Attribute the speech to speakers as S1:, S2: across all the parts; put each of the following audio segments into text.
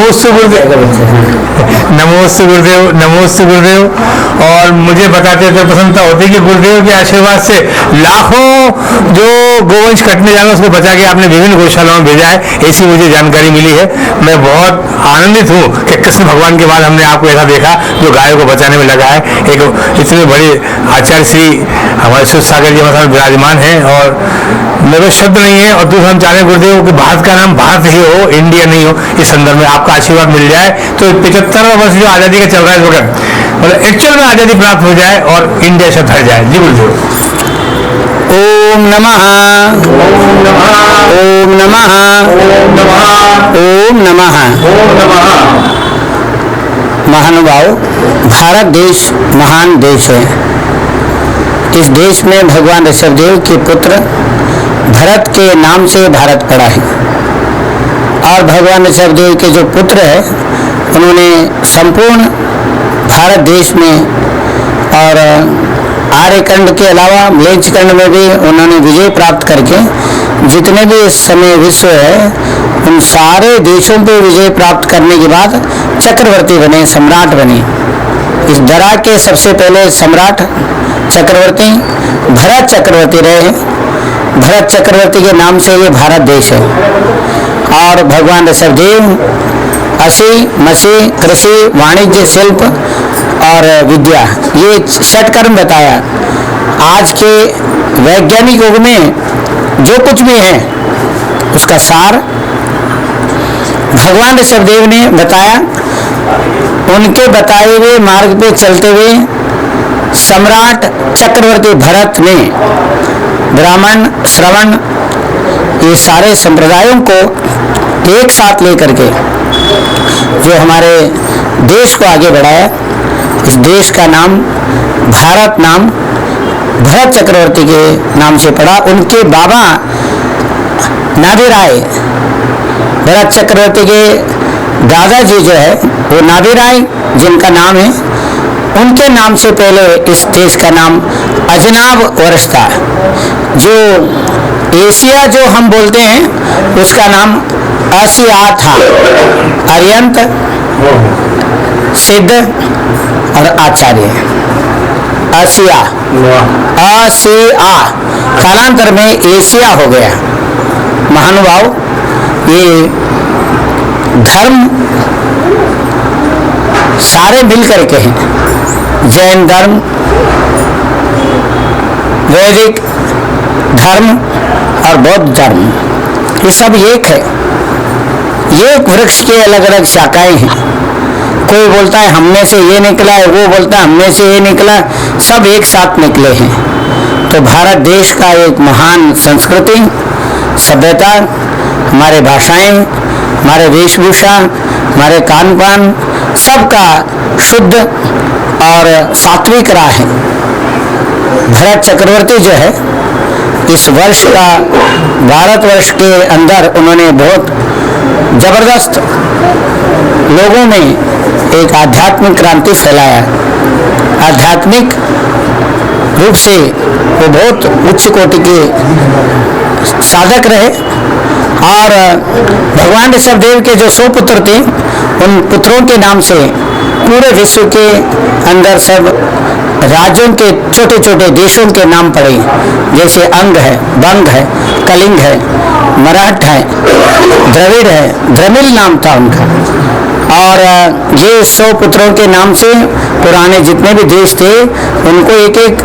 S1: नमोस्तु गुरुदेव, नमोस्तु गुरुदेव, नमोस्तु गुरुदेव। और मुझे बताते थे प्रसन्नता होती कि गुरुदेव के आशीर्वाद से लाखों जो गोवंश कटने जाना उसको बचा के आपने विभिन्न गौशालाओं में भेजा है, ऐसी मुझे जानकारी मिली है। मैं बहुत आनंदित हूँ कि कृष्ण भगवान के बाद हमने आपको ऐसा देखा जो गायों को बचाने में लगा है। एक इतने बड़े आचार्य श्री हमारे सुध सागर जी हमारे साथ विराजमान हैं और मेरे शब्द नहीं है। और दूसरा हम चाह रहे हैं गुरुदेव कि भारत का नाम भारत ही हो, इंडिया नहीं हो। इस संदर्भ में आपका आशीर्वाद मिल जाए तो 75वां वर्ष जो आज़ादी का चल रहा है इस वक्त, मतलब एक्चुअल में आज़ादी प्राप्त हो जाए और इंडिया से धर जाए। जी गुरुदेव।
S2: ओम नमः,
S1: ओम नमः,
S2: ओम नमः,
S1: ओम नमः,
S2: ओम नमः।
S1: ओम नमः।
S2: महानुभाव, भारत देश महान देश है। इस देश में भगवान ऋषभदेव के पुत्र भरत के नाम से भारत पड़ा है। और भगवान ऋषभदेव के जो पुत्र है उन्होंने संपूर्ण भारत देश में और आर्यखंड के अलावा म्लेच्छखंड में भी उन्होंने विजय प्राप्त करके जितने भी इस समय विश्व है उन सारे देशों पे विजय प्राप्त करने के बाद चक्रवर्ती बने, सम्राट बने। इस धरा के सबसे पहले सम्राट चक्रवर्ती भरत चक्रवर्ती रहे हैं। भरत चक्रवर्ती के नाम से ये भारत देश है। और भगवान ऋषभदेव असी मसी कृषि वाणिज्य शिल्प और विद्या ये 6 कर्म बताया। आज के वैज्ञानिक युग में जो कुछ भी है उसका सार भगवान ऋषभदेव ने बताया। उनके बताए हुए मार्ग पे चलते हुए सम्राट चक्रवर्ती भरत ने ब्राह्मण श्रवण ये सारे संप्रदायों को एक साथ लेकर के जो हमारे देश को आगे बढ़ाया। इस देश का नाम भारत नाम भरत चक्रवर्ती के नाम से पड़ा। उनके बाबा नाभिराय, भरत चक्रवर्ती के दादाजी जो है वो नाभिराय जिनका नाम है, उनके नाम से पहले इस देश का नाम अजनाब वर्ष था। जो एशिया जो हम बोलते हैं उसका नाम आसिया था। अर्यंत, सिद्ध और आचार्य। आसिया, आसिया कालांतर में एशिया हो गया। महानुभाव, ये धर्म सारे मिलकर के हैं। जैन धर्म, वैदिक धर्म और बौद्ध धर्म, ये सब एक है। ये वृक्ष के अलग अलग शाखाएं हैं। कोई बोलता है हमने से ये निकला है, वो बोलता है हमने से ये निकला, सब एक साथ निकले हैं। तो भारत देश का एक महान संस्कृति, सभ्यता, हमारे भाषाएं, हमारे वेशभूषा, हमारे खान पान, सबका शुद्ध और सात्विक रहा है। भरत चक्रवर्ती जो है इस वर्ष का भारतवर्ष के अंदर उन्होंने बहुत जबरदस्त लोगों में एक आध्यात्मिक क्रांति फैलाया। आध्यात्मिक रूप से वो बहुत उच्च कोटि के साधक रहे। और भगवान ऋषभदेव के जो 100 पुत्र थे उन पुत्रों के नाम से पूरे विश्व के अंदर सब राज्यों के छोटे छोटे देशों के नाम पड़े। जैसे अंग है, बंग है, कलिंग है, मराठ है, द्रविड़ है, द्रमिल नाम था उनका। और ये 100 पुत्रों के नाम से पुराने जितने भी देश थे उनको एक एक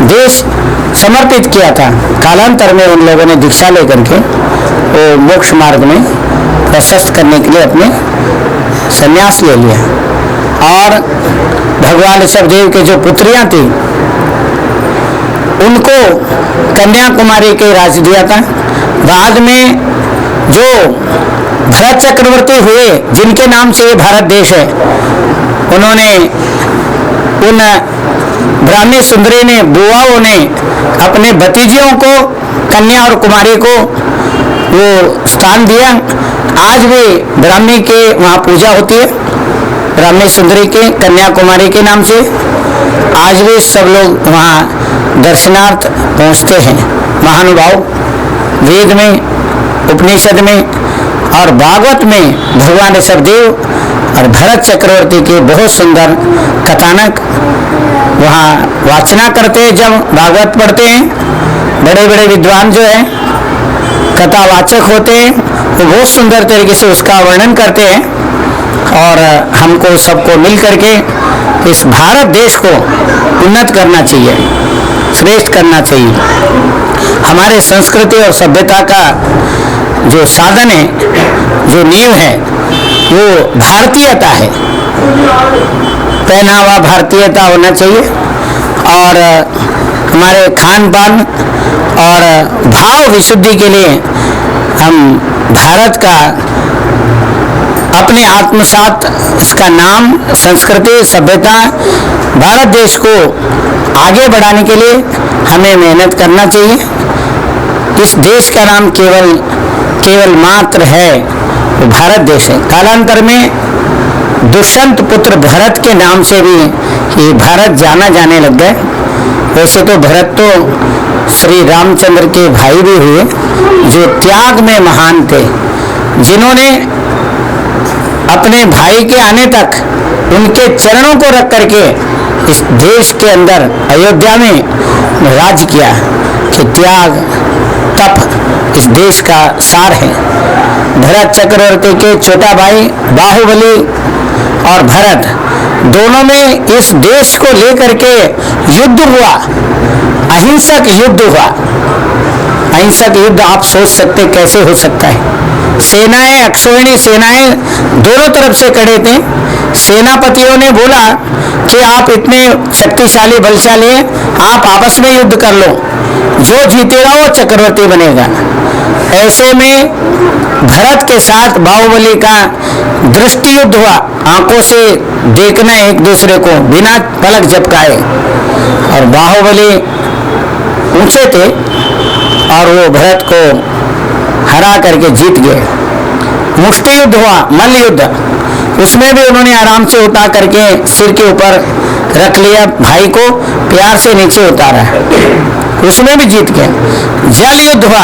S2: देश समर्पित किया था। कालांतर में उन लोगों ने दीक्षा लेकर के वो मोक्ष मार्ग में प्रशस्त करने के लिए अपने संन्यास ले लिया। और भगवान ऋषभदेव के जो पुत्रियां थी उनको कन्याकुमारी के राज दिया था। बाद में जो भरत चक्रवर्ती हुए जिनके नाम से ये भारत देश है, उन्होंने उन ब्राह्मी सुंदरी ने, बुआओं ने अपने भतीजियों को, कन्या और कुमारी को वो स्थान दिया। आज भी ब्राह्मी के वहाँ पूजा होती है, ब्राह्मी सुंदरी के, कन्याकुमारी के नाम से। आज भी सब लोग वहाँ दर्शनार्थ पहुँचते हैं। महानुभाव, वेद में, उपनिषद में और भागवत में भगवान ऋषभदेव और भरत चक्रवर्ती के बहुत सुंदर कथानक वहाँ वाचना करते हैं। जब भागवत पढ़ते हैं, बड़े बड़े विद्वान जो हैं कथावाचक होते हैं, वो बहुत सुंदर तरीके से उसका वर्णन करते हैं। और हमको सबको मिल करके इस भारत देश को उन्नत करना चाहिए, श्रेष्ठ करना चाहिए। हमारे संस्कृति और सभ्यता का जो साधन है, जो नींव है, वो भारतीयता है। पहनावा भारतीयता होना चाहिए और हमारे खान पान और भाव विशुद्धि के लिए हम भारत का अपने आत्मसात, इसका नाम, संस्कृति, सभ्यता, भारत देश को आगे बढ़ाने के लिए हमें मेहनत करना चाहिए। इस देश का नाम केवल मात्र है, वो भारत देश है। कालांतर में दुष्यंत पुत्र भरत के नाम से भी ये भारत जाना जाने लग गए। वैसे तो भरत तो श्री रामचंद्र के भाई भी हुए, जो त्याग में महान थे, जिन्होंने अपने भाई के आने तक उनके चरणों को रख करके इस देश के अंदर अयोध्या में राज किया। कि त्याग तप इस देश का सार है। भरत चक्रवर्ती के छोटा भाई बाहुबली और भरत दोनों में इस देश को लेकर के युद्ध हुआ, अहिंसक युद्ध हुआ। अहिंसक युद्ध आप सोच सकते कैसे हो सकता है। सेनाएं, अक्षौहिणी सेनाएं दोनों तरफ से खड़े थे। सेनापतियों ने बोला कि आप इतने शक्तिशाली बलशाली हैं, आप आपस में युद्ध कर लो, जो जीतेगा वो चक्रवर्ती बनेगा। ऐसे में भरत के साथ बाहुबली का दृष्टि युद्ध हुआ, आंखों से देखना एक दूसरे को बिना पलक झपकाए। और बाहुबली ऊंचे थे और वो भरत को हरा करके जीत गए। मुष्टि युद्ध हुआ, मल्ल युद्ध, उसमें भी उन्होंने आराम से उठा करके सिर के ऊपर रख लिया, भाई को प्यार से नीचे उतारा, उसमें भी जीत गए। जल युद्ध हुआ,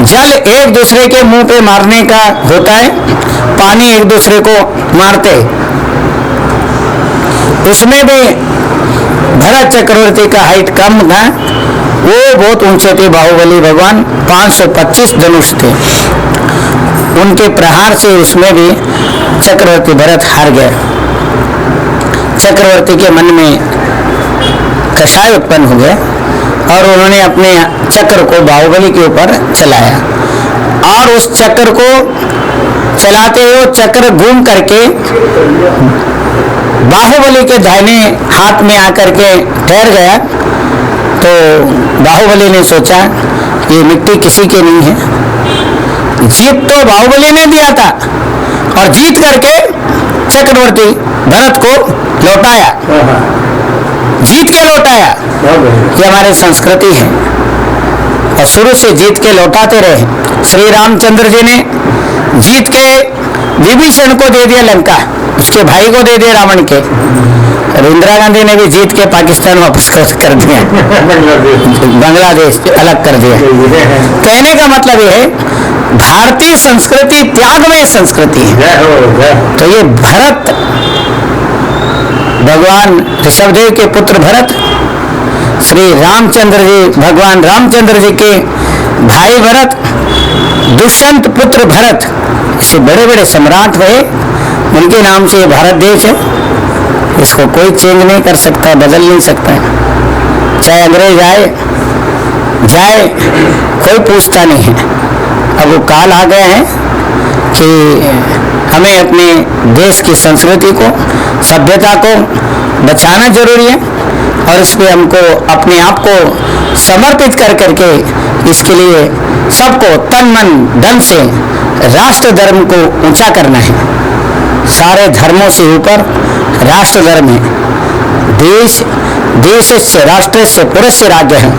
S2: जल एक दूसरे के मुंह पे मारने का होता है, पानी एक दूसरे को मारते, उसमें भी भरत चक्रवर्ती का हाइट कम था, वो बहुत ऊंचे थे। बाहुबली भगवान 525 धनुष थे, उनके प्रहार से उसमें भी चक्रवर्ती भरत हार गया। चक्रवर्ती के मन में कषाय उत्पन्न हो गया और उन्होंने अपने चक्र को बाहुबली के ऊपर चलाया और उस चक्र को चलाते हुए चक्र घूम करके बाहुबली के दाहिने हाथ में आकर के ठहर गया। तो बाहुबली ने सोचा ये मिट्टी किसी की नहीं है। जीत तो बाहुबली ने दिया था और जीत करके चक्रवर्ती भरत को लौटाया, जीत के लौटाया। ये हमारी संस्कृति है और शुरू से जीत के लौटाते रहे। श्री रामचंद्र जी ने जीत के विभीषण को दे दिया लंका, उसके भाई को दे दिया रावण के। और इंदिरा गांधी ने भी जीत के पाकिस्तान वापस कर दिया, बांग्लादेश अलग कर दिया। कहने का मतलब ये है भारतीय संस्कृति त्यागमय संस्कृति है। तो ये भरत, भगवान ऋषभदेव के पुत्र भरत, श्री रामचंद्र जी, भगवान रामचंद्र जी के भाई भरत, दुष्यंत पुत्र भरत, ऐसे बड़े बड़े सम्राट हुए, उनके नाम से भारत देश है। इसको कोई चेंज नहीं कर सकता, बदल नहीं सकता, चाहे अंग्रेज आए जाए, कोई पूछता नहीं है। अब वो काल आ गया है कि हमें अपने देश की संस्कृति को, सभ्यता को बचाना जरूरी है और इसमें हमको अपने आप को समर्पित कर करके इसके लिए सबको तन मन धन से राष्ट्र धर्म को ऊंचा करना है। सारे धर्मों से ऊपर राष्ट्र धर्म है। देशस्य राष्ट्रस्य पुरस्य राज्य है।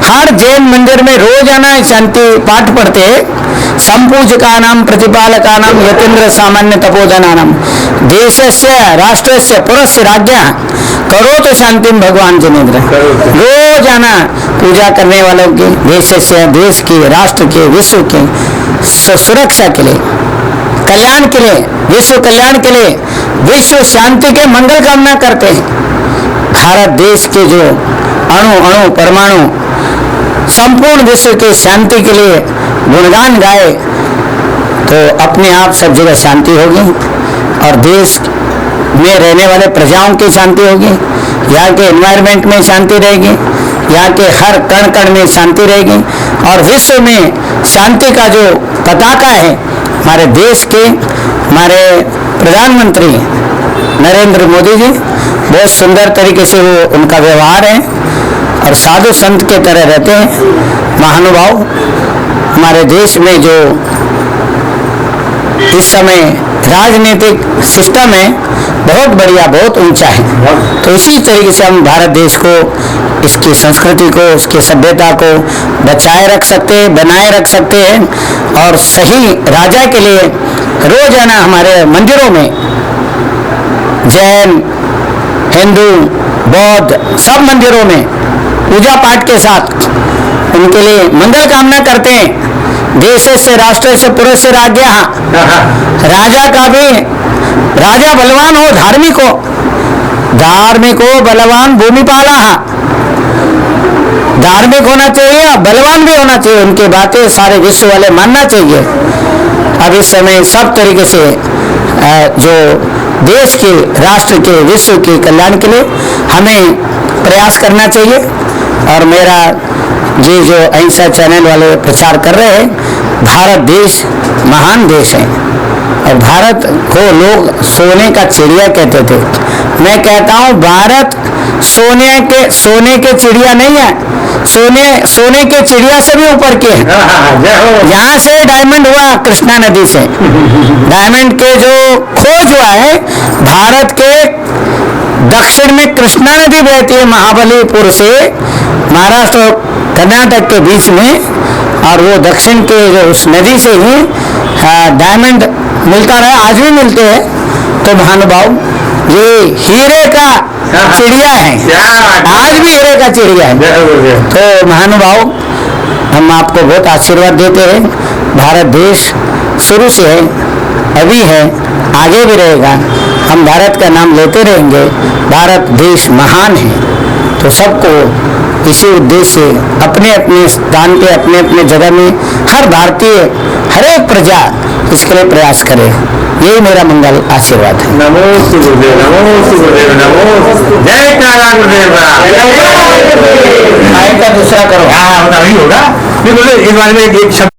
S2: हर जैन मंदिर में रोजाना शांति पाठ पढ़ते हैं, संपूजकानां प्रतिपालकानां यतीन्द्र सामान्य तपोधनानां देशस्य राष्ट्रस्य पुरस्य राज्ञः करोतु शांतिं भगवान जनेन्द्र। रोजाना पूजा करने वालों की, देश के, राष्ट्र के, विश्व के सुरक्षा के लिए, कल्याण के लिए, विश्व कल्याण के लिए, विश्व शांति के मंगल कामना करते हैं। भारत देश के जो अणु अणु परमाणु संपूर्ण विश्व के शांति के लिए गुणगान गाए तो अपने आप सब जगह शांति होगी और देश में रहने वाले प्रजाओं की शांति होगी, यहाँ के एनवायरनमेंट में शांति रहेगी, यहाँ के हर कण कण में शांति रहेगी और विश्व में शांति का जो पताका है हमारे देश के हमारे प्रधानमंत्री नरेंद्र मोदी जी, बहुत सुंदर तरीके से वो उनका व्यवहार है और साधु संत के तरह रहते हैं। महानुभाव हमारे देश में जो इस समय राजनीतिक सिस्टम है बहुत बढ़िया, बहुत ऊंचा है। तो इसी तरीके से हम भारत देश को, इसकी संस्कृति को, इसकी सभ्यता को बचाए रख सकते हैं, बनाए रख सकते हैं और सही राजा के लिए रोजाना हमारे मंदिरों में जैन, हिंदू, बौद्ध सब मंदिरों में पूजा पाठ के साथ उनके लिए मंगल कामना करते हैं। देश से राष्ट्र से पुरुष से राज्ञा, राजा का भी राजा बलवान हो, धार्मिक हो बलवान भूमिपाला, धार्मिक होना चाहिए, बलवान भी होना चाहिए, उनकी बातें सारे विश्व वाले मानना चाहिए। अब इस समय सब तरीके से जो देश के, राष्ट्र के, विश्व के कल्याण के लिए हमें प्रयास करना चाहिए और मेरा ये जो अहिंसा चैनल वाले प्रचार कर रहे हैं, भारत देश महान देश है और भारत को लोग सोने का चिड़िया कहते थे। मैं कहता हूँ भारत सोने के चिड़िया नहीं है, सोने के चिड़िया से भी ऊपर के है। यहाँ से डायमंड हुआ कृष्णा नदी से, डायमंड के जो खोज हुआ है भारत के दक्षिण में कृष्णा नदी बहती है महाबलीपुर से महाराष्ट्र और कर्नाटक के बीच में, और वो दक्षिण के जो उस नदी से ही डायमंड मिलता रहा, आज भी मिलते हैं। तो महानुभाव ये हीरे का चिड़िया है, आज भी हीरे का चिड़िया है। तो महानुभाव हम आपको बहुत आशीर्वाद देते हैं। भारत देश शुरू से है, अभी है, आगे भी रहेगा। हम भारत का नाम लेते रहेंगे। भारत देश महान है। तो सबको इसी उद्देश्य से अपने अपने स्थान पे, अपने अपने जगह में हर भारतीय, हर एक प्रजा इसके लिए प्रयास करे। यही मेरा मंगल आशीर्वाद है।
S1: नमो गुरुदेव, नमो गुरुदेव, नमो जय काला गुरुदेव।
S2: का दूसरा करो।
S1: हाँ, होगा। इस बारे में एक शब्द